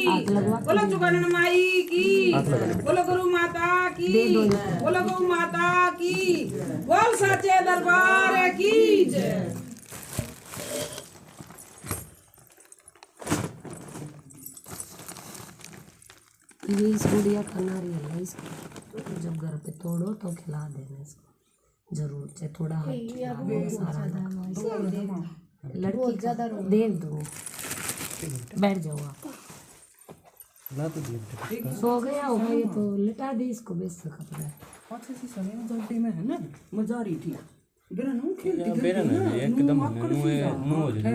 बोलो चुकन माई की, बोलो गुरु माता की, बोलो गौ माता की, बोल सच्चे दरबार की जय। ये इस गुड़िया खाना रही है, इसको जब घर पे तोड़ो तो खिला देना इसको जरूर, चाहे थोड़ा हाथ खिलाओ सारा लड़की ज़्यादा देख दो। बैठ जाओ आप, सो गया होगा ये तो, लिटा दे इसको बेस कपड़ा। अच्छा सी सने जल्दी में है ना मजा रही थी बेरन खेलती बेरन एकदम नो हो जाए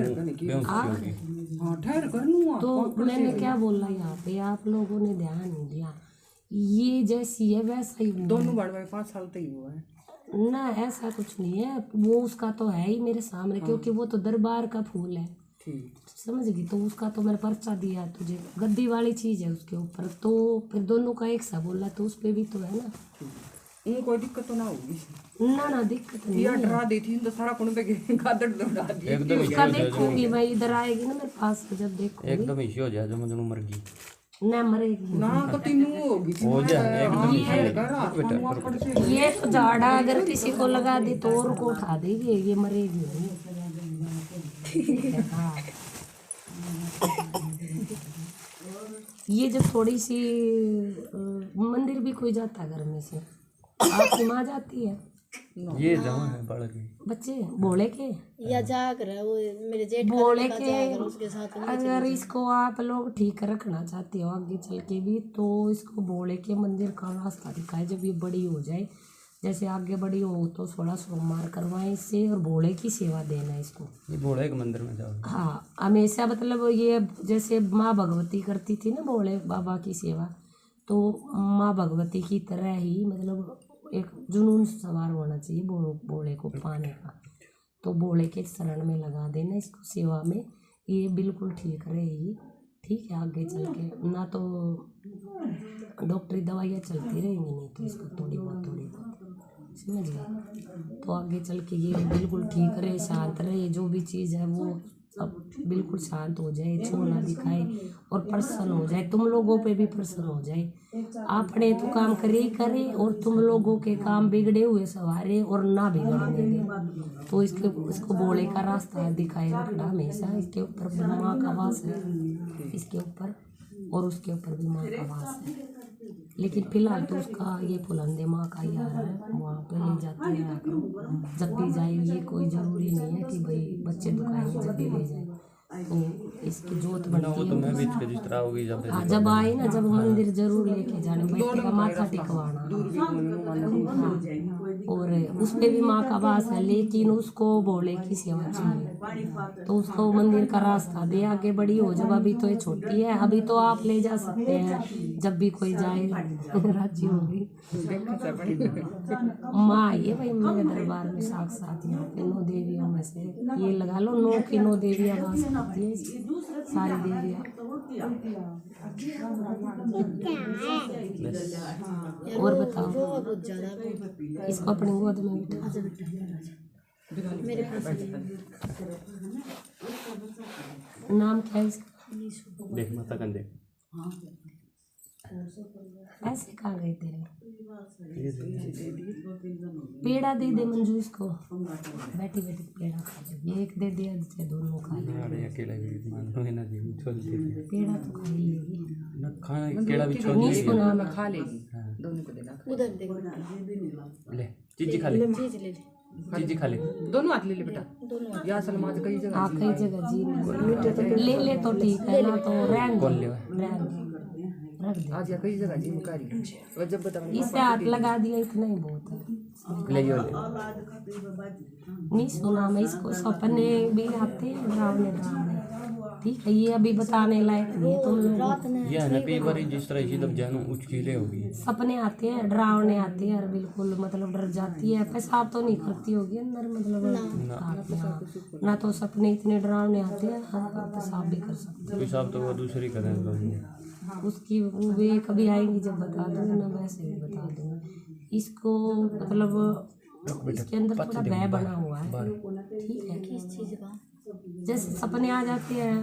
हां ठहर कर नू। तो मैंने क्या बोला यहाँ पे, आप लोगों ने ध्यान नहीं दिया, ये जैसी है वैसा ही दोनों बड़ भाई 5 साल तक ही हुआ है ना, ऐसा कुछ नहीं है। वो उसका तो है ही मेरे सामने, क्योंकि वो तो दरबार का फूल है, समझ गई। तो उसका तो मैंने पर्चा दिया तुझे, गद्दी वाली चीज है उसके ऊपर, तो फिर दोनों का एक सा बोला तो उस पे भी तो है ना। कोई दिक्कत तो ना होगी ना दिक्कत नहीं है। डरा दी थी तो सारा कुन पे गादड़ दौड़ा दी एकदम उसका देखूंगी भाई, इधर आएगी ना मेरे पास जब देखूंगी एकदम इश्यू हो जाए जो मुझे मर गई ना, मरेगी ना तो तीनों होगी हो जाए एकदम ये तो झाड़ा अगर किसी को लगा दी तो और को उठा देगी, ये मरेगी नहीं। हाँ ये जो थोड़ी सी मंदिर भी कोई जाता घर में से, आपकी माँ जाती है, ये जहाँ है बड़ा के बच्चे भोले के या जाग रहा है वो मेरे जेठ भोले का के। उसके साथ अगर इसको आप लोग ठीक रखना चाहते हो आगे चल के भी, तो इसको भोले के मंदिर का रास्ता दिखाए जब ये बड़ी हो जाए, जैसे आगे बड़ी हो तो 16 सोमवार करवाएं इससे, और भोले की सेवा देना इसको। ये भोले के मंदिर में जाओ। हाँ हमेशा, मतलब ये जैसे माँ भगवती करती थी ना भोले बाबा की सेवा, तो माँ भगवती की तरह ही मतलब एक जुनून सवार होना चाहिए भोले को पाने का। तो भोले के शरण में लगा देना इसको सेवा में, ये बिल्कुल ठीक रहेगी। ठीक है, आगे चल के ना तो डॉक्टरी दवाइयाँ चलती रहेंगी, नहीं तो इसको थोड़ी बहुत समझ गए। तो आगे चल के ये बिल्कुल ठीक रहे, शांत रहे, जो भी चीज़ है वो अब बिल्कुल शांत हो जाए, छोड़ना दिखाए और प्रसन्न हो जाए, तुम लोगों पे भी प्रसन्न हो जाए। आपने तो काम करे ही करे और तुम लोगों के काम बिगड़े हुए सवारे और ना बिगड़ने दे। तो इसको भोले का रास्ता दिखाए रखना हमेशा। इसके ऊपर माँ का वास है, इसके ऊपर और उसके ऊपर भी माँ का वास है। लेकिन फिलहाल तो उसका ये फुलंदे माँ का ही आ रहा है, वहाँ पे ले जाते हैं करो जब भी जाए। ये कोई ज़रूरी नहीं है कि भाई बच्चे दुखाएंगे जब भी ले जाए, तो इसकी जोत बनती है। मैं भी जिस तरह होगी हाँ जब आए ना, जब मंदिर जरूर लेके जाने, बच्चे का माथा टिकवाना। और उस पे भी माँ का वास है, लेकिन उसको भोले की सेवा चाहिए, तो उसको मंदिर का रास्ता दे, आगे बड़ी हो। जब अभी तो ये छोटी है, अभी तो आप ले जा सकते हैं जब भी कोई जाए राजी होगी। माँ ये भाई मेरे दरबार में साक्षात यहाँ पे 9 देवियों में से ये लगा लो, 9 की 9 देवियाँ वास करती है, सारी देवियाँ। और बताओ, इसको अपनी गोद में बिठा मेरे पास नाम क्या है इसका? देख माता कंदे ऐसे कहाँ गए तेरे? पेड़ा दे दे मंजू इसको, बैठी बैठी पेड़ा खा ले। ये एक दे दे, दोनों खा ले। अरे अकेला भी मान लो ना जी, छोड़ दे पेड़ा तो खा ही लेगी ना, खाना केला भी छोड़ दे, इसको नाम खा लेगी, दोनों को देना। उधर देख ले चीजी खा ले, चीज ले ले, चीजी खा ले, दोनों हाथ ले ले बेटा। या सलमाज कई जगह हाँ कई जगह जी ले ले तो ठीक है ना, तो रहन दे, रहन दे, रख दे। आज या कई जगह जी मुकारी और जब बता इससे हाथ लगा दिया, इतना ही बहुत है। ले यो नहीं सुना मैं इसको, सपने भी आते हैं डरावने डरावने। ठीक है, ये अभी बताने लायक नहीं है तुम लोग। ये ना कई बार जिस तरह से जब जानू उठ के ले होगी, सपने आते हैं डरावने आते हैं, बिल्कुल मतलब डर जाती है। पेशाब तो नहीं करती होगी अंदर, मतलब ना तो सपने इतने डरावने आते हैं, पेशाब भी कर सकते हैं। पेशाब तो वो दूसरी करेंगे, उसकी वे कभी आएंगी जब बता दूंगी ना, वैसे भी बता दूंगी। इसको मतलब इसके अंदर थोड़ा भय बना हुआ है, ठीक है। किस चीज का? जैसे सपने आ जाते हैं।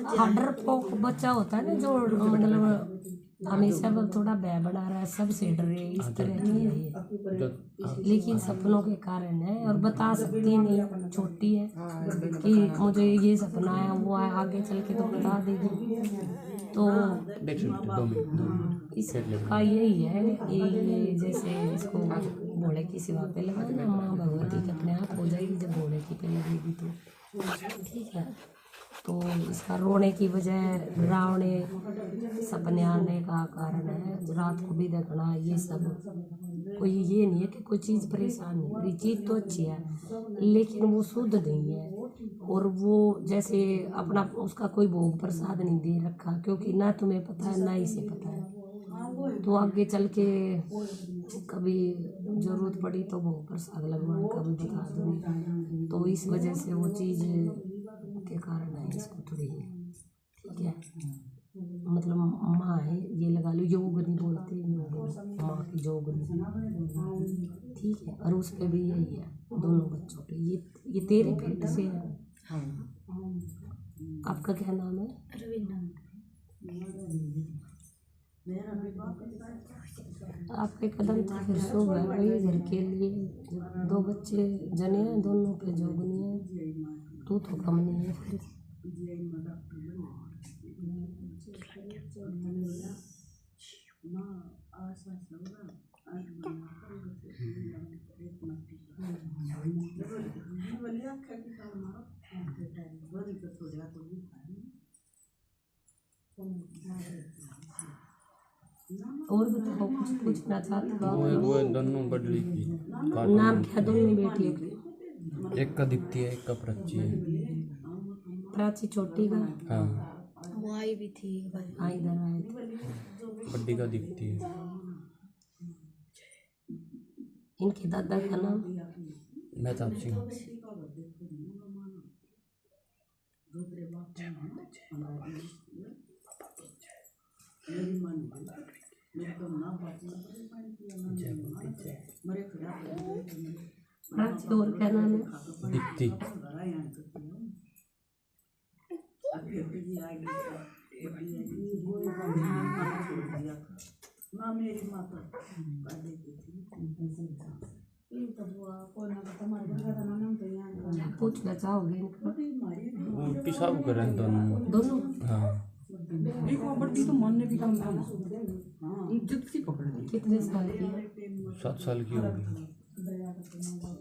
हाँ, डरपोक बच्चा होता है ना जो मतलब हमेशा वो थोड़ा भय बना रहा है, सबसे डरे, इस तरह नहीं है ये। लेकिन सपनों के कारण है और बता सकती नहीं, छोटी है कि मुझे ये सपना है, वो आगे चल के तो बता देगी। तो इसका यही है कि ये जैसे इसको भोले की सिवा पे लगाना, माँ भगवती के अपने आप हो जाएगी जब भोले की पे लगेगी तो ठीक है। तो इसका रोने की वजह डरावने सपने आने का कारण है, रात को भी देखना, ये सब कोई ये नहीं है कि कोई चीज़ परेशान नहीं करी, चीज़ तो अच्छी है लेकिन वो शुद्ध नहीं है। और वो जैसे अपना उसका कोई भोग प्रसाद नहीं दे रखा, क्योंकि ना तुम्हें पता है ना इसे पता है, तो आगे चल के कभी जरूरत पड़ी तो भोग प्रसाद लगवाने का भी बता दूँगी। तो इस वजह से वो चीज़ के कारण है इसको थोड़ी, ठीक है। मतलब माँ है, ये लगा लो, योगनी बोलते हैं, योगनी माँ की जोगनी, ठीक है। और उस पे भी यही है दोनों बच्चों पे, ये तेरे पेट से है। आपका क्या नाम है? आपके कदम तो फिर शुभ है वही घर के लिए। 2 बच्चे जने हैं, दोनों पे जोगनी है, तू तो कम नहीं है फिर। और बताओ, कुछ पूछना चाहते हो? वो दोनों बदली थी। नाम क्या दोनों बेटियों के? एक का दीप्ति है, एक का प्राची है। प्राची छोटी का? हाँ, वो आई भी थी एक बार। हाँ, इधर आए थे। बड्डी का दीप्ति है। इनके दादा का नाम? मेहताब सिंह। प्राची और क्या नाम है? दीप्ति। पूछना चाहोगे इनका? वो पेशाब कर रहे हैं दोनों। हाँ, बड़ी तो मानने भी कम था ना, इज्जत सी पकड़ दी। कितने साल की है? 7 साल की होगी।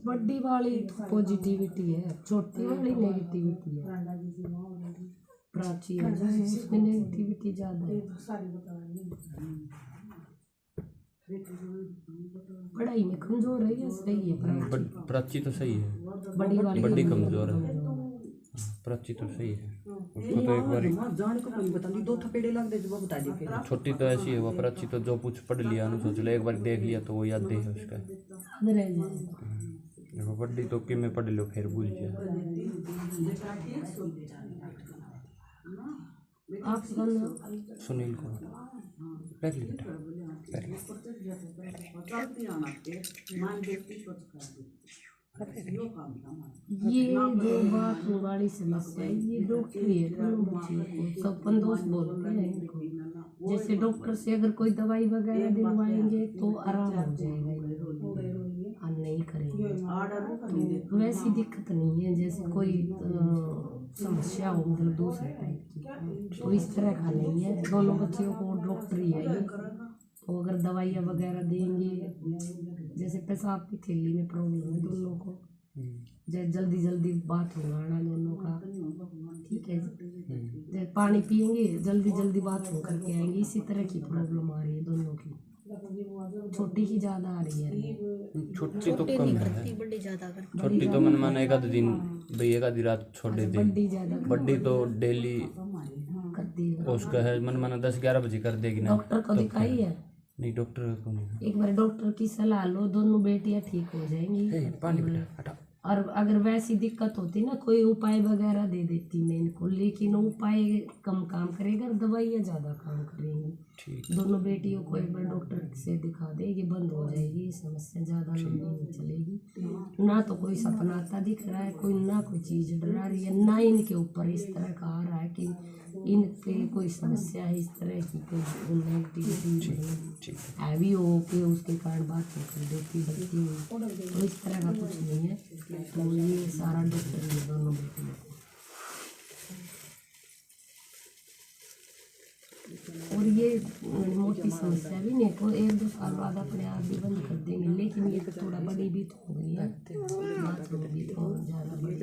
बड़ी वाली पॉजिटिविटी है, छोटी वाली नेगेटिविटी है। प्राची है उसमें नेगेटिविटी ज़्यादा है। पढ़ाई में कमजोर है या सही है? प्राची तो सही है, बड़ी वाली बड्डी कमजोर है। प्राची तो सही है, उसको तो एक बार जान को नहीं बताती, 2 थपेड़े लग दे जब बता दी फिर। छोटी तो ऐसी है वो प्राची, तो जो कुछ पढ़ लिया ना सोच लो, एक बार देख लिया तो वो याद है उसका। देखो बड्डी तो कि मैं पढ़ लो फिर भूल जाए। आप सुनील को बैठ ली बेटा, बैठ ली। ये जो बात वाली समस्या है, ये डॉक्टर ही है दोनों बच्चियों को, सब पंदोष बोलते हैं इनको। जैसे डॉक्टर से अगर कोई दवाई वगैरह दिलवाएंगे तो आराम हो जाएगा, हम नहीं करेंगे तो वैसी दिक्कत नहीं है। जैसे कोई समस्या हो मतलब दूसरे टाइप की, तो इस तरह का नहीं है। दोनों बच्चियों को डॉक्टर ही है ये, तो अगर दवाइयाँ वगैरह देंगे, जैसे पेशाब की थैली में प्रॉब्लम है दोनों को, जल्दी जल्दी बात होना दोनों का, ठीक है। जैसे पानी पियेंगे जल्दी जल्दी बाथरूम करके आएंगे, इसी तरह की प्रॉब्लम आ रही है दोनों की। छोटी की ज़्यादा आ रही है, छोटी तो कम है, बड़ी ज्यादा करती। छोटी तो मन माना एक आध दिन भाई, एक आधी रात छोड़ देते। बड्डी ज़्यादा बड्डी तो डेली करती है। उसका है मन माना 10-11 बजे कर देगी ना। डॉक्टर को दिखाई है? नहीं, डॉक्टर को नहीं। एक बार डॉक्टर की सलाह लो, दोनों बेटियां ठीक हो जाएंगी। पानी बेटा हटाओ। और अगर वैसी दिक्कत होती ना कोई उपाय वगैरह दे देती मैं इनको, लेकिन उपाय कम काम करेगा और दवाइयाँ ज़्यादा काम करेंगी। दोनों बेटियों को एक बार डॉक्टर से दिखा देगी, बंद हो जाएगी समस्या, ज़्यादा लंबी नहीं चलेगी। ना तो कोई सपना आता दिख रहा है, कोई ना कोई चीज़ डरा रही है, ना इनके ऊपर इस तरह का आ रहा है कि इन पे कोई समस्या है इस तरह की, कोई नेगेटिविटी हैवी हो के उसके कारण बात कर देती बल्कि हुई, तो इस तरह का कुछ नहीं है। तो ये सारा डॉक्टर ये दोनों बेटियों को, और ये मोटी समस्या भी नहीं को 1-2 साल बाद अपने आप भी बंद कर देंगे, लेकिन ये थोड़ा बड़ी भी तो हो गई है, बात होगी तो ज़्यादा बड़ी।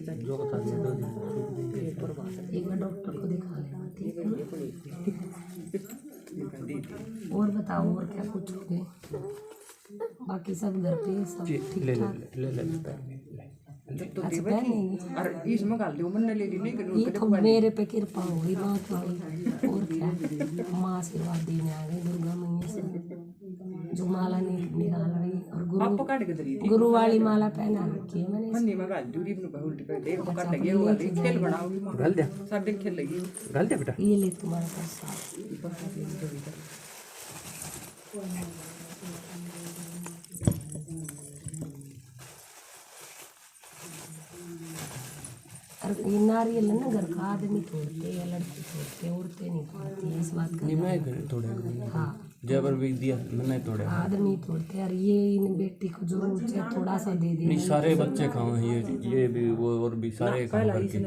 एक बार डॉक्टर को दिखा लेना, ठीक है ना। और बताओ और क्या कुछ हो गए? बाकी सब घर पे सब ठीक ठाक? अच्छा पहनेंगे, ये तो मेरे पे कृपा होगी बात वाली, और क्या माँ आशीर्वाद देने आ गई दुर्गा मैया से, जो माला निकाल रही, और गुरु वाली माला पहना रखी है मैंने। ये ले तुम्हारे पास ये नारियल है ना, घर का आदमी तोड़ते या लड़की तोड़ते, औरतें नहीं तोड़ती है, इस बात का तोड़े। हाँ जबर भी दिया मैंने तोड़े, आदमी तोड़ते। और ये इन बेटी को जो थोड़ा सा दे दे, नहीं सारे बच्चे खाओ, ये भी वो और भी सारे खाओ करके।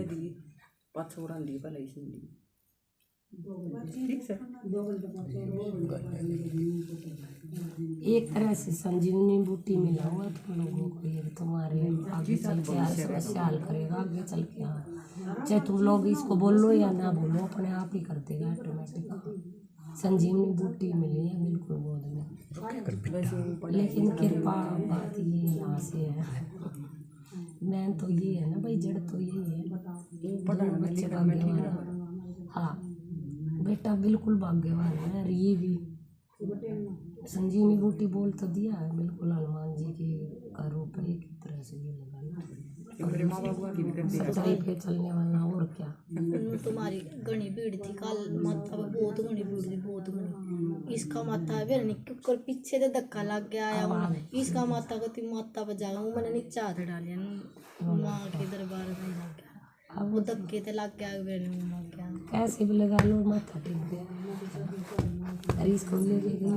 एक तरह से संजीवनी बूटी मिला हुआ तुम लोगों को, ये तुम्हारे आगे चल के हर समस्या हल करेगा आगे चल के। हाँ चाहे तुम लोग इसको बोलो या ना बोलो, अपने आप ही कर देगा ऑटोमेटिक। संजीवनी बूटी मिली है बिल्कुल गोद में, लेकिन कृपा बात ये यहाँ से है, मैन तो ये है ना भाई, जड़ तो यही है, बच्चे भाग्यवान। हाँ बेटा बिल्कुल भाग्यवान है। और ये भी संजीवनी बूटी बोल तो दिया है, बिल्कुल हनुमान जी के का रूप है, एक तरह से ये लगा सच्चाई पे चलने वाला। और क्या तुम्हारी घनी भीड़ थी कल माता पे, बहुत घनी भीड़ थी, बहुत घनी। इसका माता फिर निकल पीछे से धक्का लग गया आया, इसका माता को तुम माता पे जागा, वो मैंने नीचे हाथ डालिया माँ के दरबार में लग गया, अब वो धक्के ते लग गया, कैसे भी लगा लो माथा टेक गया। अरे इसको भी लेके गई,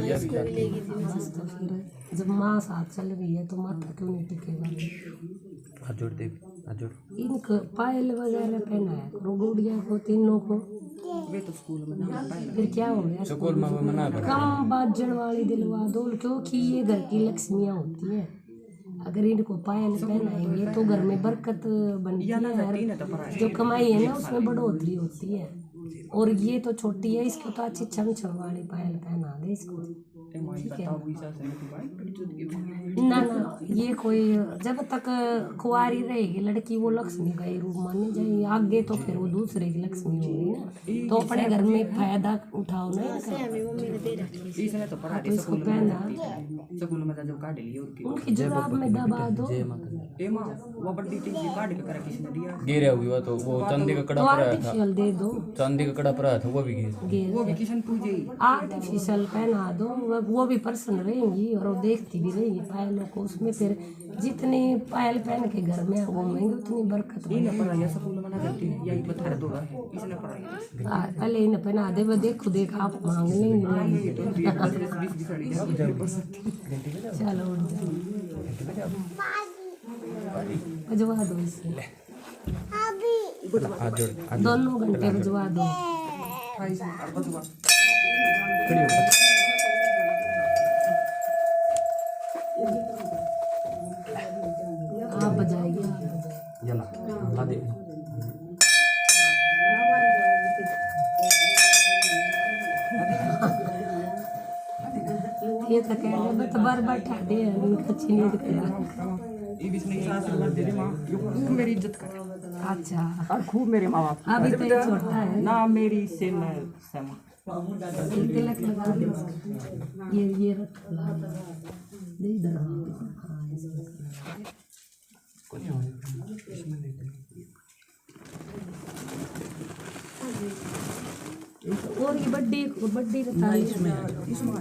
इसको भी लेगी थी। बस तो फिर जब माँ साथ चल रही है तो माथा क्यों नहीं टिकेगा। आजोड़ दे आजोड़। इनको पायल वगैरह पहना है गुड़िया को, तीनों को, फिर क्या हो गया स्कूल में मना कर, कम बाजन वाली दिलवा दो, क्योंकि ये घर की लक्ष्मियाँ होती है। अगर इनको पायल पहनाएंगे तो घर में बरकत बनती है, जो कमाई है ना उसमें बढ़ोतरी होती है। और ये तो छोटी है, इसको तो अच्छी छम छम वाली पायल पहना दे इसको, ठीक है ना। ना ये कोई जब तक कुंवारी रहेगी लड़की वो लक्ष्मी का ही रूप मानी जाएगी, आगे तो फिर वो दूसरे की लक्ष्मी होगी ना, तो अपने घर में फायदा उठाओ ना इसका, तो इसको पहना उनकी जुराब में दबा दो। गिरे हुई वो तो, वो चांदी का कड़ा पड़ा था, दे दो, चांदी का कड़ा पड़ा था वो भी गिर, आर्टिफिशियल पहना दो, वो भी प्रसन्न रहेंगी और वो देखती भी रहेंगी पायलों को। उसमें फिर जितनी पायल पहन के घर में घूमेंगे उतनी बरकत पहले इन्हें पहना दे, देखो देख आप मांग लेंगे। चलो भिजवा दो इसे, दोनों घंटे भिजवा दो। आप बजाएगी, ये तो कह रहे तो बार बार ठाडे अच्छी नींद करा, मेरी इज्जत कर। अच्छा और खूब मेरे माँ बाप अभी तो ये छोटा है ना, मेरी से मैं तिलक लगा दो, ये रख दे इधर। हाँ और ये बड्डी रहता है इसमें आ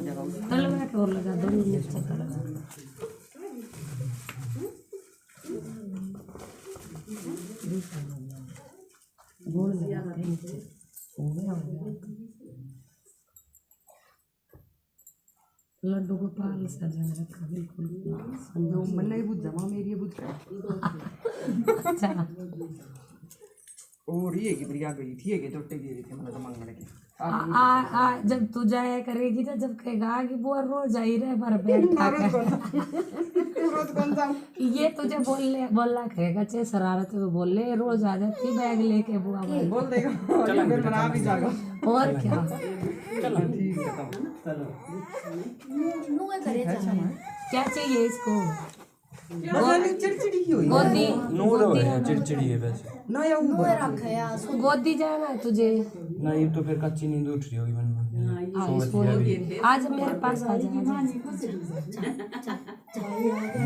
जाएगा तलवा और लगा दो नीचे तलवा गोल लगा नीचे हो गया लड्डू गोपाल सजा रखा बिल्कुल जो मलाई बुझ जमा मेरी बुझ अच्छा और ये की बढ़िया गई थी कि टोटे गई थी मतलब मांगने के आ जब तू जाया करेगी ना जब कहेगा कि वो रोज आई रहे पर बैठा ये तुझे बोलना कहेगा चाहे शरारत में बोल ले रोज आ जाती बैग लेके बुआ बोल देगा फिर बना भी जाएगा और क्या चलो ठीक है चलो क्या चाहिए इसको चिड़चिड़ी की हुई गोदी चिड़चिड़ी है वैसे ना या गोदी जाना है तुझे नहीं तो फिर कच्ची नींद उठ रही होगी मन में आज मेरे पास आ जा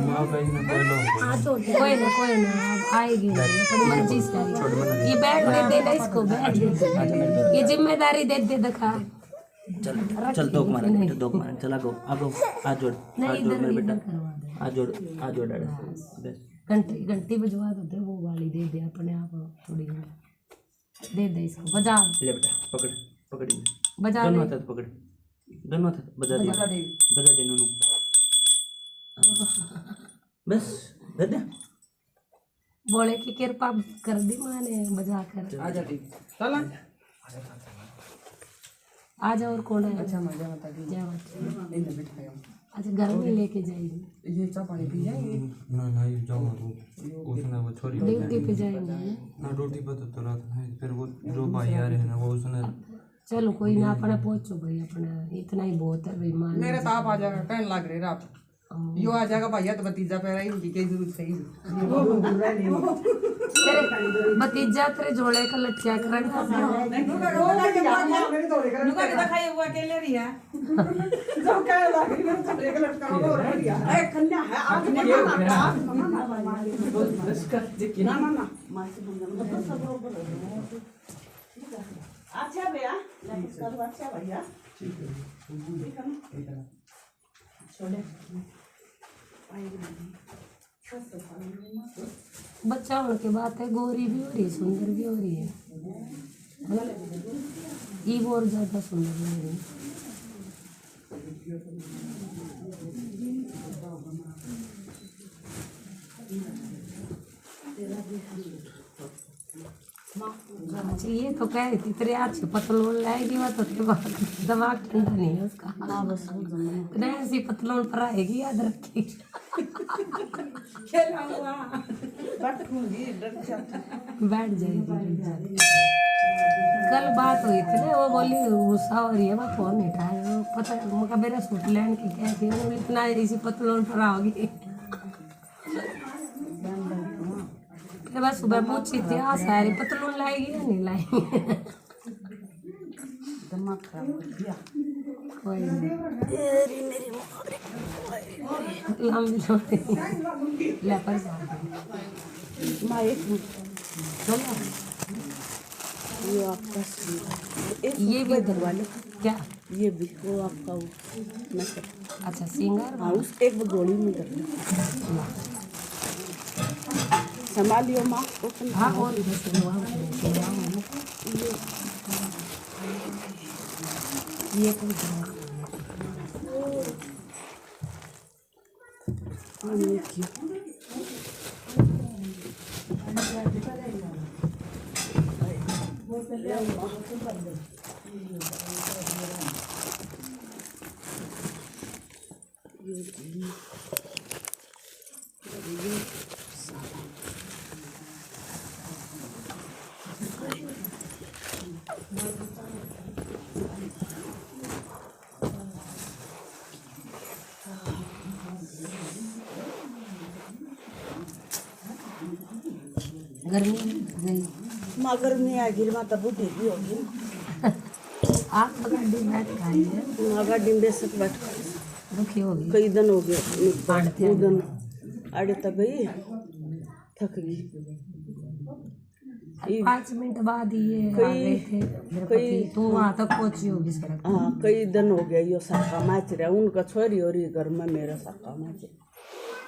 माँ भेजना पहले कोई ना अब आएगी थोड़ी मर्जी से आएगी ये बैग दे देना इसको बैग ये जिम्मेदारी दे दे दिखा चल दो मारे बेटा दो मारे चला गो अब आ जोड़ मेरे बेटा आ जोड़ डाल बस घंटी बजवा दे वो वाली दे दे अपने आप थोड़ी दे दे इसको बजा ले बेटा पकड़ बजा दोनों हाथ पकड़ दोनों हाथ बजा दे नूनू बस दे दे बोले की कृपा कर दी माँ ने बजा कर आ जा ठीक चल आ जा और कौन है अच्छा मजा आता है जय माता दी। इन बिठाया अच्छा घर में लेके जाएगी ये चाय पानी पी जाएंगे ना ये जाओ उसने वो छोरी ड्यूटी पे जाएंगे ना रोटी पर तो रात है फिर वो जो भाई आ रहे हैं ना वो उसने चलो कोई ना अपना पहुंचो भाई अपना इतना ही बहुत है भाई मान मेरे ताप आ जाएगा कहने लग रहे रात यो आ जाएगा भैया तो भतीजा पे रही इनकी कई जरूरत सही तेरे भतीजा तेरे जोड़े का लठिया करेगा नुका के दिखाई हुआ अकेले रही है जो कह लग रही है चले के लटका हो रही है ए कन्या है आज ना ना ना अच्छा भैया अच्छा भैया ठीक है बच्चा होने के बाद है गोरी भी हो रही है सुंदर भी हो रही है ये और ज्यादा सुंदर लग रही है अच्छा ये तो कह रही थी तेरे अच्छे पतलून लाएगी वह तो दिमाग ठंडा नहीं है उसका नहीं ऐसी पतलून पर आएगी याद रखी बैठ जाएगी कल बात हुई थी ना वो बोली गुस्सा हो रही है मैं फोन नहीं उठाया पता मुझे मेरा सूट लैंड की क्या थी वो इतना इसी पतलून पर आओगी बस सुबह पूछी थी हाँ सारी पतलून लाएगी या नहीं लाएगी दिमाग खराब कर दिया कोई लंबी ले पर ये आपका ये भी दरवाजे क्या ये भी वो आपका वो अच्छा सिंगार हाँ उस एक गोली में कर लो संभालियो माँ हाँ और ये कोई गर्मी नहीं माँ गर्मी आएगी माँ तब बुढ़ी भी होगी आप गाड़ी बैठ खाई है माँ गाड़ी में सब बैठ दुखी होगी कई दिन हो गए दिन आड़े तक गई थक गई। 5 मिनट बाद ये आ गए थे द्रौपदी, तो वहाँ तक पहुंची होगी सड़क। हाँ कई दिन हो गया यो साका माच रहा, उनका छोरी और घर में मेरा साका माच।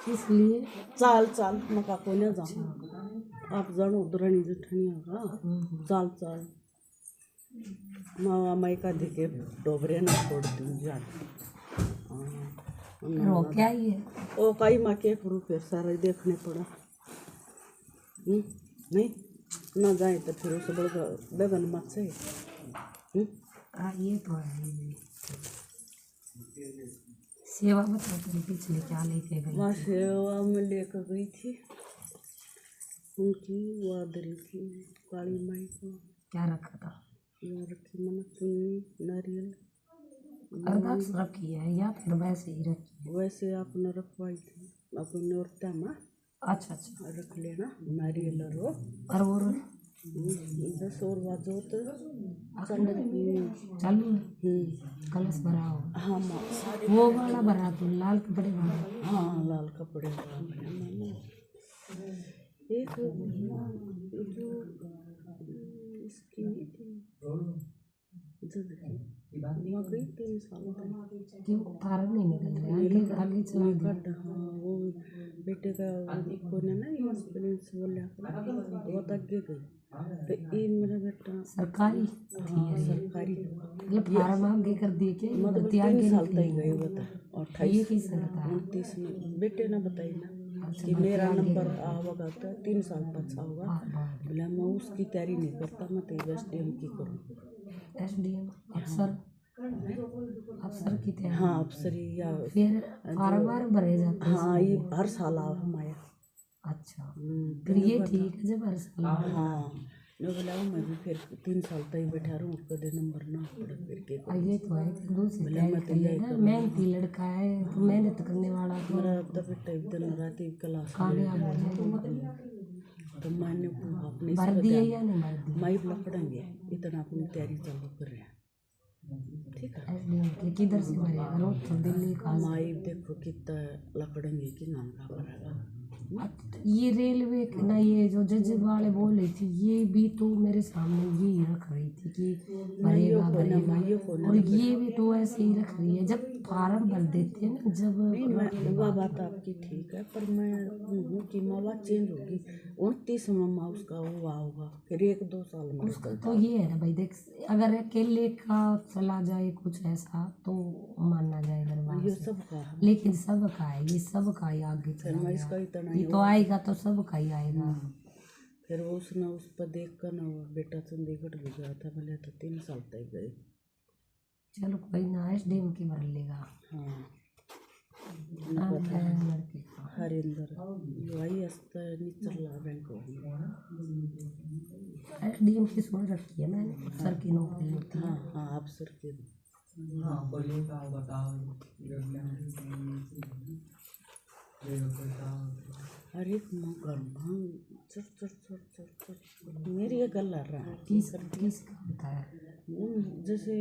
इसलिए चाल चाल मका को न जाओ आप जानो दुरानी जुठानी होगा चाल चाल मावा माई का दिखे डोबरे ना छोड़ दूँ जान। रो क्या ही है ओ कई माँ के करूँ फिर सारा देखने पड़ा। नहीं ना जाए तो फिर उसे बड़ा बेगन मत से। ये तो है। सेवा बता तुम पिछले क्या लेके गई? वहाँ सेवा में लेकर गई थी उनकी वादरी थी काली माई को। क्या रखा था? यहाँ रखी मैंने चुन्नी नारियल अरदास रखी है या फिर वैसे ही रखी है? वैसे आपने रखवाई थी अपने औरता में। अच्छा अच्छा रख लेना नारियल और वो 10 और बाजो तो चालू है कलश भरा हो। हाँ माँ वो वाला भरा तो लाल कपड़े वाला। हाँ लाल कपड़े एक इसकी गई 3 साल क्यों फार्म नहीं निकल रहा? आगे चला दिया। हाँ वो बेटे का कोने ना एक्सपीरियंस बोलिया वो तक गई तो ये मेरा बेटा सरकारी हाँ सरकारी मतलब फार्म आगे कर दिए के मतलब भर्ती आगे 3 साल निकली। तक गई बता। और ये किसने बताया? 29 में बेटे ने बताई ना कि मेरा नंबर आवेगा तो 3 साल पाछा होगा। बोला मैं उसकी तैयारी नहीं करता मैं तो एसडीएम की करूँ। एसडीएम अफसर अफसर की तैयारी। हाँ अफसरी या फिर फार्म वार्म भरे जाते हैं। हाँ ये हर साल आओ हमारा। अच्छा फिर ये ठीक है जब हर साल। हाँ मैं बोला मैं भी फिर 3 साल तक बैठा रहूँ कदे नंबर ना पड़ा फिर के ये तो है कि दूसरी तैयारी कर लेगा। मेहनती लड़का है तो मेहनत करने वाला तो मेरा तब बेटा दिन रात क्लास कामयाब हो जाएगा। तो मैंने अपने भर दिए या नहीं भर दिए? माई पकड़ेंगे इतना अपनी तैयारी चालू कर रहे हैं। ठीक है एसडीएम के किधर से भरेगा? रोज तो दिल्ली का। माई देखो कितना लकड़ेंगे कि नाम का भरेगा। ये रेलवे के ना ये जो जज वाले बोल रही थी ये भी तो मेरे सामने यही रख रही थी कि भरेगा भरेगा और ये भी तो ऐसे ही रख रही है। जब फार्म भर देते हैं ना जब वह बात आपकी ठीक है पर मैं हूँ कि माँ बात चेंज होगी 29 में माँ उसका हुआ होगा फिर 1-2 साल में उसका तो ये है ना भाई देख अगर अकेले का चला जाए कुछ ऐसा तो मानना जाए दरबार ये से। सब का है। लेकिन सबका है ये सबका ही आगे चला मैं इसका गया। इतना ये तो आएगा तो सबका ही आएगा। फिर वो उसने उस पर देख कर ना वो बेटा चंडीगढ़ भी गया था बोले तो 3 साल तक गए। चलो कोई ना एसडीएम की भर लेगा। हाँ लड़के का हरिंदर वही अस्ता निचला बैंक एसडीएम की सुन रखी है मैंने अफसर की नौकरी होती है। हाँ हाँ अफसर के हर एक माँ घर में चर चर चर चर चर मेरी ये गल रहा है किसका होता है? जैसे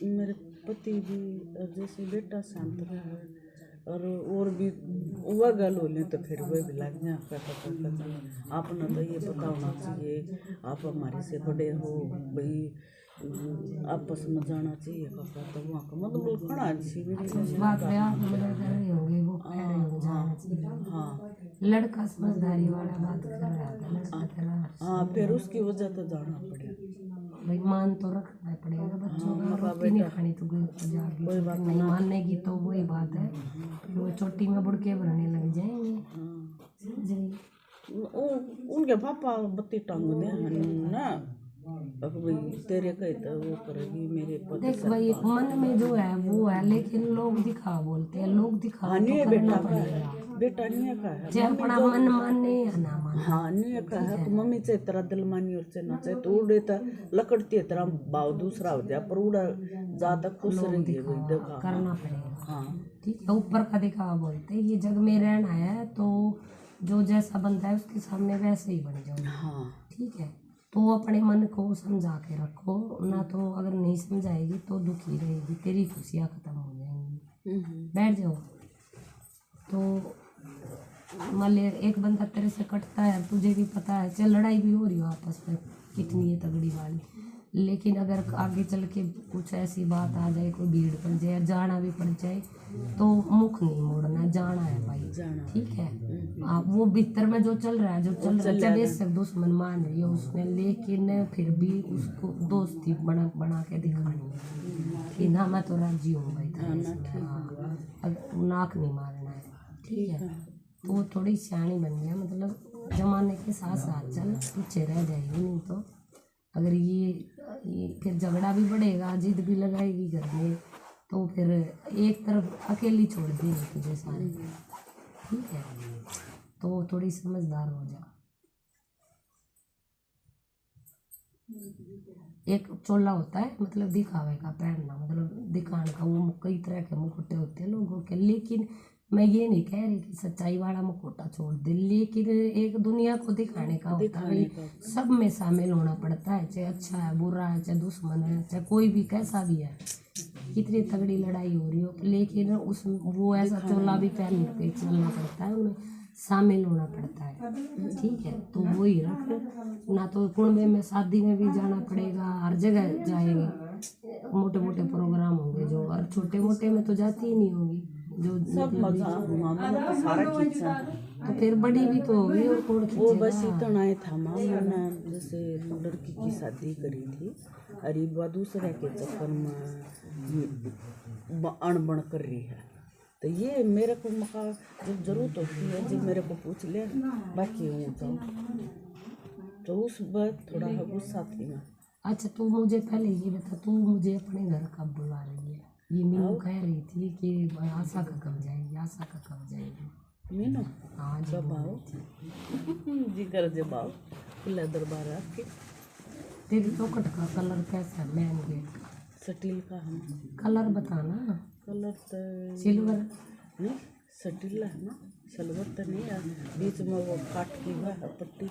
मेरे पति भी और जैसे बेटा शांत रहा है और भी वह गल हो लें तो फिर वह भी लग जाए आपने तो ये पता होना चाहिए आप हमारे से बड़े हो भाई आपस में जाना चाहिए पापा तो वहाँ का मतलब खड़ा चाहिए बात है आप मदद कर रहे होंगे वो कह रहे होंगे जाना चाहिए। हाँ लड़का समझदारी वाला बात कर रहा था लड़का तेरा। हाँ फिर उसकी वजह तो जाना पड़ेगा भाई मान तो रखना पड़ेगा बच्चों का रोटी नहीं खानी तो कोई जाएगी कोई बात नहीं मानेगी तो वही बात है फिर वो चोटी में बुड़के भरने लग जाएंगे। समझ उनके पापा बत्ती टांग दे ना अब भाई तेरे कहे तो वो करेगी मेरे पति देख भाई मन में जो है वो है लेकिन लोग दिखा बोलते हैं लोग दिखा तो करना पड़ेगा। बेटा नहीं का है चाहे अपना मन माने या ना माने। हाँ नहीं का है तो मम्मी से तेरा दिल मानी और से ना चाहे तो उड़े तो लकड़ती है तेरा भाव दूसरा हो जाए पर उड़ा ज्यादा खुश रही है वही देखा करना पड़ेगा। हाँ ठीक है ऊपर का दिखावा बोलते हैं ये जग में रहना है तो जो जैसा बनता है उसके सामने वैसे ही बन जाओ। हाँ ठीक है तो अपने मन को समझा के रखो ना तो अगर नहीं समझाएगी तो दुखी रहेगी तेरी खुशियाँ खत्म हो जाएंगी। बैठ जाओ। तो मान ले एक बंदा तेरे से कटता है, तुझे भी पता है, चल लड़ाई भी हो रही हो आपस में कितनी है तगड़ी वाली, लेकिन अगर आगे चल के कुछ ऐसी बात आ जाए, कोई भीड़ पड़ जाए, जाना भी पड़ जाए, तो मुख नहीं मोड़ना है, जाना है भाई, ठीक है। वो भीतर में जो चल रहा है चाहे बेशक दुश्मन मान रही है उसमें, लेकिन फिर भी उसको दोस्ती बना के दिखानी है कि ना मैं तो राजी हूँ भाई, नाक नहीं मारना है, ठीक है। तो वो थोड़ी सियानी बन गया, मतलब जमाने के साथ साथ चल, पीछे रह जाएगी नहीं तो। अगर ये फिर झगड़ा भी बढ़ेगा, जिद भी लगाएगी घर में, तो फिर एक तरफ अकेली छोड़ देंगे तुझे सारे, ठीक है। तो थोड़ी समझदार हो जा। एक चोला होता है मतलब दिखावे का पहनना, मतलब दिखाने का, वो कई तरह के मुकुटे होते हैं लोगों के, लेकिन मैं ये नहीं कह रही कि सच्चाई वाला मुखौटा छोड़ दे, लेकिन एक दुनिया को दिखाने का होता है, सब में शामिल होना पड़ता है, चाहे अच्छा है, बुरा है, चाहे दुश्मन है, चाहे कोई भी कैसा भी है, कितनी तगड़ी लड़ाई हो रही हो, लेकिन उस वो ऐसा चोला भी पहन के चलना पड़ता है, उनमें शामिल होना पड़ता है, ठीक है। तो वही रख ना, तो कुंबे में शादी में भी जाना पड़ेगा, हर जगह जाएंगे, मोटे मोटे प्रोग्राम होंगे जो, और छोटे मोटे में तो जाती ही नहीं होगी जो, सब मजा सारा खींचा। तो फिर बड़ी भी तो होगी, और कौन वो बस इतना ही था मामा ने, जैसे लड़की की शादी करी थी, अरे वो दूसरे के चक्कर में अणबण कर रही है, तो ये मेरे को मका जब जरूरत होती है जब मेरे को पूछ ले, बाकी हूँ जाऊँ, तो उस वक्त थोड़ा गुस्सा थी मैं। अच्छा तू मुझे पहले ये बता, तू मुझे अपने घर कब बुला रही है? ये मीनू कह रही थी कि आशा का कब जाएगी, आशा का कब जाएगी। मीनू हाँ जी, जब आओ जी कर जब आओ खुला दरबार आपके। तेरी चौखट का कलर कैसा है? मेन गेट का स्टील का हम कलर बताना। कलर तो सिल्वर नहीं, स्टील है ना, सिल्वर तो नहीं है, बीच में वो काट की हुआ है पट्टी,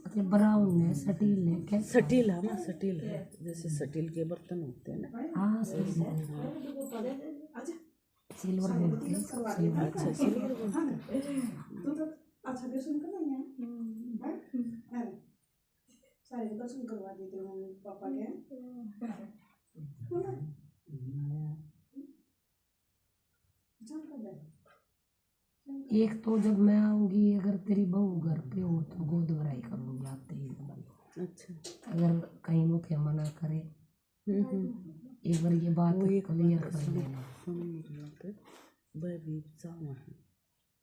मतलब ब्राउन है, सटील है, कैसा? स्टील है ना, स्टील है, जैसे स्टील के बर्तन होते हैं ना। हाँ सही, सिल्वर बोलते हैं इसको, सिल्वर। अच्छा सिल्वर बोलते हैं। एक तो जब मैं आऊंगी, अगर तेरी बहू घर पे हो तो गोद भराई करूंगी आते ही। अच्छा अगर कहीं मुझे मना करे, एक बार ये बात क्लियर कर लेना। वह भी चावा है,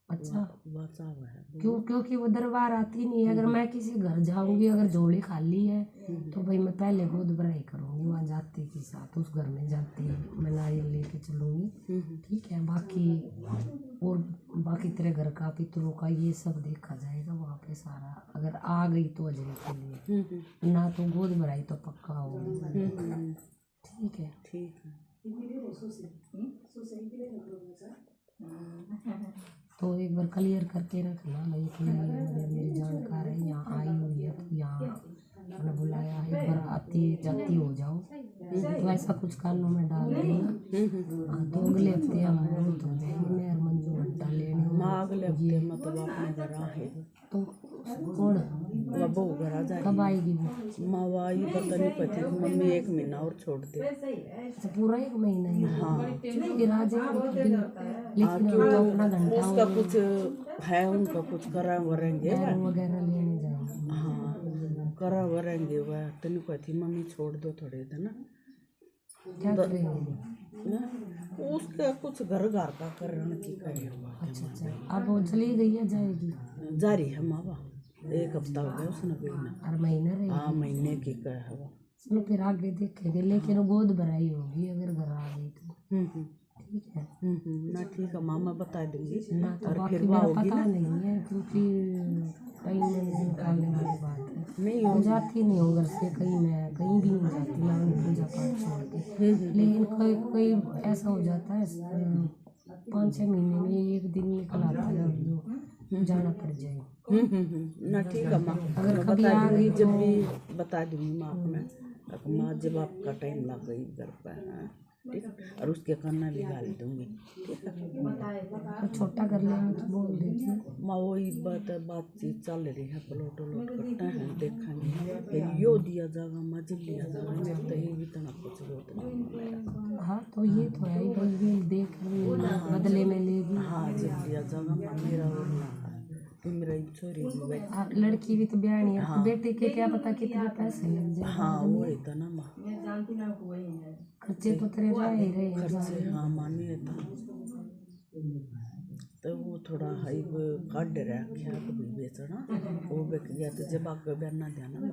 अच्छा वह चावा है क्योंकि वो दरबार आती नहीं है। अगर मैं किसी घर जाऊंगी, अगर झोली खाली है तो भाई मैं पहले गोद भराई करूंगी वहाँ जाते के साथ, उस घर में जाते मैं नारियल लेके चलूंगी, ठीक है। बाकी तेरे घर का, पितरों का, ये सब देखा जाएगा वहाँ पे सारा। अगर आ गई तो अजय के लिए, ना तो गोद भराई तो पक्का होगी, ठीक है। ठीक है। तो एक बार क्लियर करके रखना भाई कि मेरी जानकार है, यहाँ आई हुई है, तो यहाँ मैंने बुलाया है, एक बार आती जाती हो जाओ, तो ऐसा कुछ कानों में डाल देना। हाँ, तो अगले हफ्ते हम मुहूर्त हो जाएंगे, मैं और मंजू घंटा लेने माँ अगले हफ्ते मतलब अपने घर आहे तो कौन वह बहू घर आ जाए। कब आएगी वो? माँ वह ये पता नहीं पति मम्मी 1 महीना और छोड़ दे। अच्छा पूरा 1 महीना ही? हाँ फिर आ जाएगी, लेकिन हम तो अपना घंटा उसका कुछ है, उनका कुछ करा वरेंगे वगैरह लेने जाएंगे। हाँ करा वरेंगे, वह तेन कहती मम्मी छोड़ दो थोड़े दिन ना, क्या करेंगे? उसका कुछ घर का करने की करे। अच्छा अब वो चली गई है, जाएगी? जारी है मावा, 1 हफ्ता हो गया उसने भी ना। हर महीना रहेगी? हाँ महीने की कह है वो। चलो फिर आगे देखेंगे, लेकिन गोद भराई होगी अगर घर आ गई तो, ठीक है ना। ठीक है मामा बता दूंगी ना, तो और बाकी फिर मेरा होगी पता ना। नहीं है, क्योंकि कहीं मैं निकालने वाली बात है, नहीं मैं जाती नहीं हूँ घर से, कहीं मैं कहीं भी नहीं जाती, मैं अपनी पूजा पाठ छोड़ के। लेकिन कोई ऐसा हो जाता है 5-6 महीने में 1 दिन निकल आता है जो जाना पड़ जाए। ना ठीक है माँ, अगर मैं कभी बता आ गई दूंगी, जब भी बता दूंगी माँ अपने माँ, जब आपका टाइम लग गई घर पर। हाँ, ठीक है। और उसके काना निकाल दूंगी। तो छोटा कर लेंगे तो बोल दीजिए। माँ वही बातचीत चल रही है, प्लॉट व्लॉट करते हैं, देखेंगे फिर यो दिया जाएगा, मजे लिया जाएगा। मेरे तो ये भी तना कुछ बहुत नहीं। हाँ तो ये तो है ही भाई, ये देख बदले में लेगी। हाँ जब दिया जाएगा माँ मेरा और ना तो मेरा छोरी भी भाई। आप लड़की भी तो ब्यानी है, तो बेटे के क्या पता कितने पैसे लग जाए। हाँ वो है तो ना माँ, खर्चे तो तेरे रह ही रहे हैं। खर्चे हाँ मानिए तो वो थोड़ा हाई वो काट रखा कभी बेचना, वो बिक गया तो जब आगे बहना जाना ना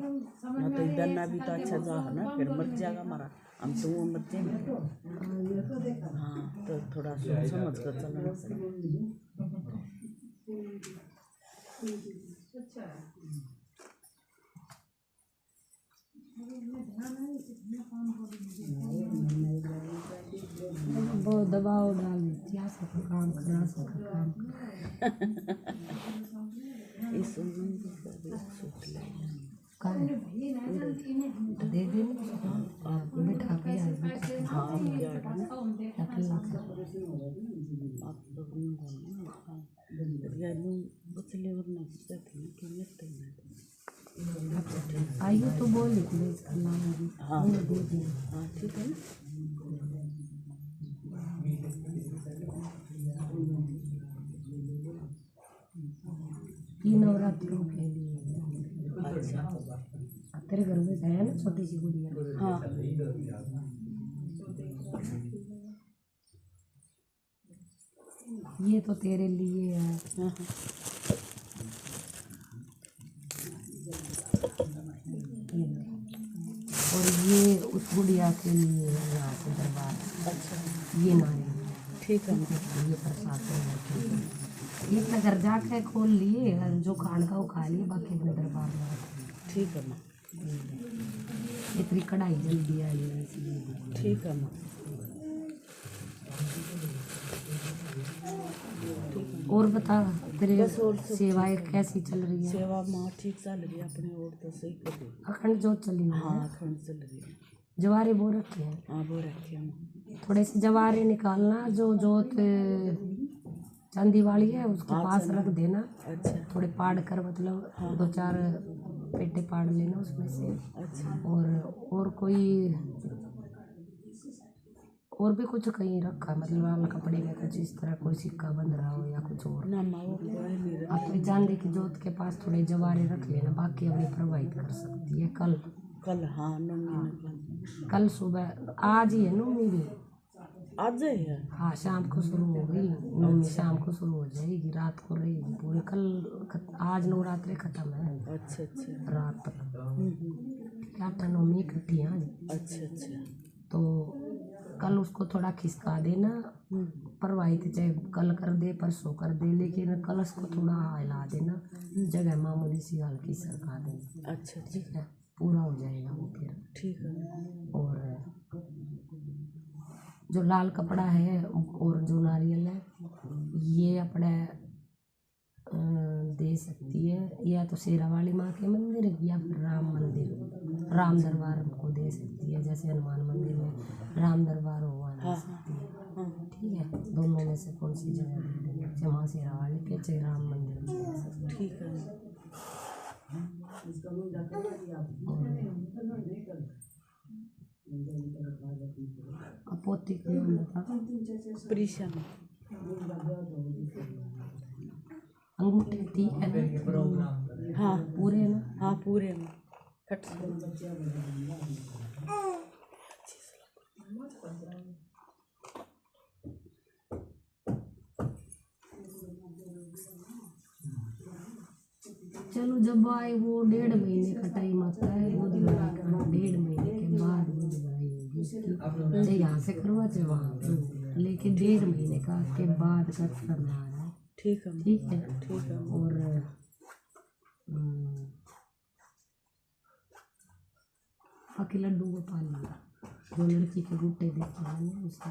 तो बहना भी तो अच्छा जा है ना, फिर मर जाएगा हमारा, हम तो वो मर जाएंगे। हाँ तो थोड़ा सोच समझ कर चलना पड़ेगा। बहुत दबाव डाल देती है, सब काम करा सब काम इस सोच ले दे देना उसको, बिठा के हाँ बचले वरना आइए तो बोल करना होगी। हाँ हाँ ठीक है ये नवरात्रों के लिए। अच्छा तेरे घर में है ना छोटी सी गुड़िया? हाँ ये तो तेरे लिए है। और ये उस गुड़िया के लिए है यहाँ से दरबार। अच्छा ये नारियल ठीक है ये प्रसाद है। ये अपने घर जाके खोल लिए, जो खान का वो खा लिए, बाकी अपने दरबार में रखे। ठीक है माँ, इतनी कढ़ाई जल्दी आई है इसलिए। ठीक है माँ। और बता तेरे सेवाएं कैसी चल रही है? सेवा माँ ठीक चल रही है, अपनी ओर तो सही कर रही है। अखंड जोत चली हुई है। हाँ अखंड चल रही है। जवारे बो रखे हैं। हाँ वो रखे माँ। थोड़े से जवारे निकालना, जो जोत चांदी वाली है उसके पास रख देना। अच्छा थोड़े पाड़ कर, मतलब 2-4 पेटे पाड़ लेना उसमें से। अच्छा और कोई और भी कुछ कहीं रखा, मतलब लाल कपड़े में कुछ इस तरह कोई सिक्का बंध रहा हो या कुछ और ना माँ वो कोई नहीं रहा। आप चांदी की जोत के पास थोड़े जवारे रख लेना, बाकी अभी प्रभावित कर सकती है। कल हाँ नौमी कल सुबह, आज ही है नौमी भी। आज है। हाँ शाम को शुरू हो गई नौमी, शाम को शुरू हो जाएगी, रात को रहेगी पूरे। आज नवरात्रि खत्म है। अच्छा अच्छा रात तक 8 नौमी इकट्ठी है आज। अच्छा अच्छा तो कल उसको थोड़ा खिसका देना, प्रवाहित चाहे कल कर दे परसों कर दे, लेकिन कलश को थोड़ा हिला देना, जगह मामूली सी हल्की सरका देना। अच्छा ठीक है, पूरा हो जाएगा वो फिर। ठीक है। और जो लाल कपड़ा है और जो नारियल है, ये अपने दे सकती है, या तो शेरावाली माँ के मंदिर या फिर राम मंदिर, राम दरबार को दे सकती है। जैसे हनुमान मंदिर में राम दरबार हो, वहाँ दे सकती है। ठीक है, दोनों में से कौन सी जगह दे देना, चाहे माँ शेरावाली के चाहे राम मंदिर में दे सकती है। ठीक है। अब पोती का नाम बता। प्रीशा अंगूठे ठीक है ना? हाँ पूरे ना? हाँ पूरे में कट चलो जब आए वो 1.5 महीने का टाइम आता है, वो दिवाली का 1.5 महीने के बाद वो दिवाली होगी उसकी। चाहे यहाँ से करवा चाहे वहाँ पे, लेकिन 1.5 महीने का के बाद का करना है। ठीक है ठीक है। ठीक है। और बाकी लड्डू गोपाल लिया, जो लड़की के गुट्टे देते हैं ना उससे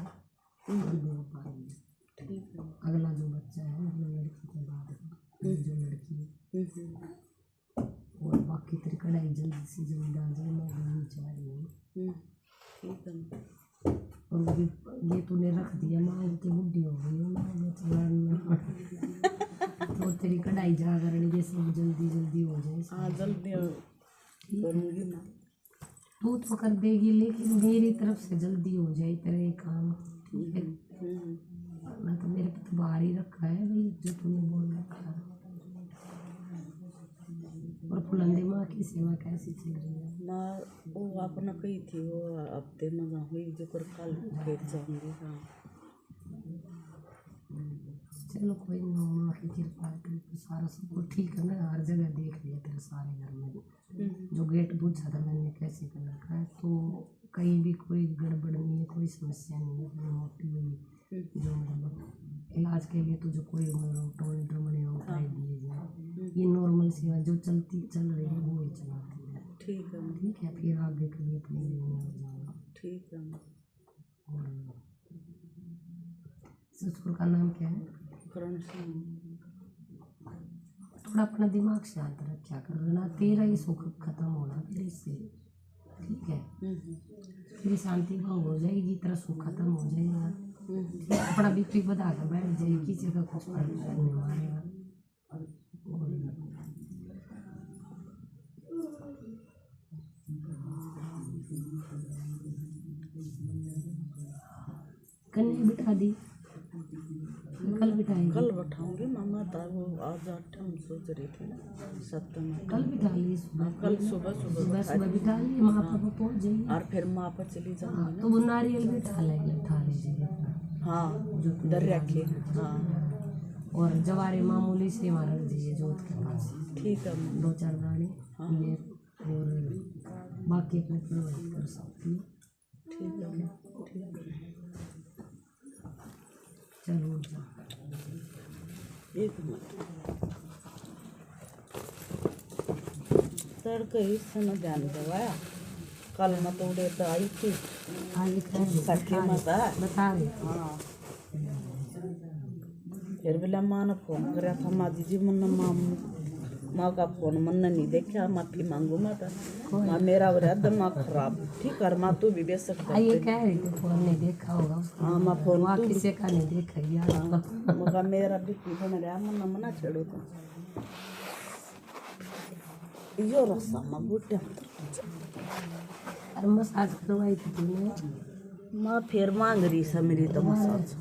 लड्डू गोपाल लिया। ठीक है। अगला जो बच्चा है, मतलब लड़की के बाद जो लड़की है। और बाकी तेरी कढ़ाई जल्दी से जल्दी आ जाए, मैं भी जा रही हूँ। ठीक है। और वो भी ये तूने रख दिया मांग के बुढ़ी हो गई हो ना चलान में तो तेरी कढ़ाई जागरण ये सब जल्दी जल्दी हो जाए। हाँ जल्दी करूँगी ना। तू तो कर देगी लेकिन मेरी तरफ से जल्दी हो जाए तेरा ये काम, ठीक है? मैं तो मेरे पे तो बाहर ही रखा है भाई जो तूने बोल रखा है। और फुलंदे माँ की सेवा कैसी चल रही है? माँ वो अपना कही थी वो हफ्ते में जाऊँगी जो कर कल फिर जाऊँगी। हाँ चलो कोई ना, माँ की कृपा है तो सारा सब कुछ ठीक है। मैं हर जगह देख लिया तेरे सारे घर में, जो गेट पूछा था मैंने कैसे कर रखा है, तो कहीं भी कोई गड़बड़ नहीं है, कोई समस्या नहीं है। जो मोटी हुई जो मतलब इलाज के लिए तुझे कोई टोल मने उठाई दिए जाए, ये नॉर्मल सेवा जो चल रही है वो ही चलाती है। ठीक है ठीक है, फिर आगे कभी अपने लिए हो जाएगा। ठीक है। और ससुर का नाम क्या है? करण सिंह। थोड़ा अपना दिमाग शांत रखा कर ना, तेरा ही सुख खत्म होना फिर इससे, ठीक है? फिर शांति भंग हो जाएगी, तेरा सुख खत्म हो जाएगा, ठीक है? अपना बीपी बढ़ा कर बैठ जाएगी, किसी का कुछ करने मारेगा। कन्या बिठा दी, कल बिठाएंगे। कल बैठाऊंगी मामा था वो आज 8 हम सोच रही थी ना 7 में। कल बिठा ली सुबह, कल सुबह सुबह बिठा ली, माँ पापा पहुँच जाएंगे। और फिर माँ पर चली जाऊंगी हाँ, तो वो नारियल भी उठा लीजिए। हाँ डर रखे। हाँ और जवारे मामूली से रख दीजिए जोत के पास, ठीक है। 2-4 दाने ये, और बाकी अपने प्रोवाइड कर सकती है। ठीक है ठीक है। चलो जा। एक मिनट तड़के ही समय ध्यान दवाया कल मैं तो उड़े तो आई थी आगे क्या सखे माता बता दे। हाँ फिर बोला माँ ने फोन कराया था माँ जी मन माँ का फोन मन ने नहीं देखा, माफी मांगू माता माँ मेरा हो रहा दिमाग खराब, ठीक है माँ तू भी बेच सकता ये कह रही थी फोन नहीं देखा होगा उसका। हाँ माँ फोन वहाँ किसी का नहीं देखा यार। मगा मेरा भी बन रहा मन मना छेड़ो तो यो रस्सा माँ बूटे अरे मसाज करवाई थी तूने? माँ फिर मांग रही सा मेरी तो मसाज।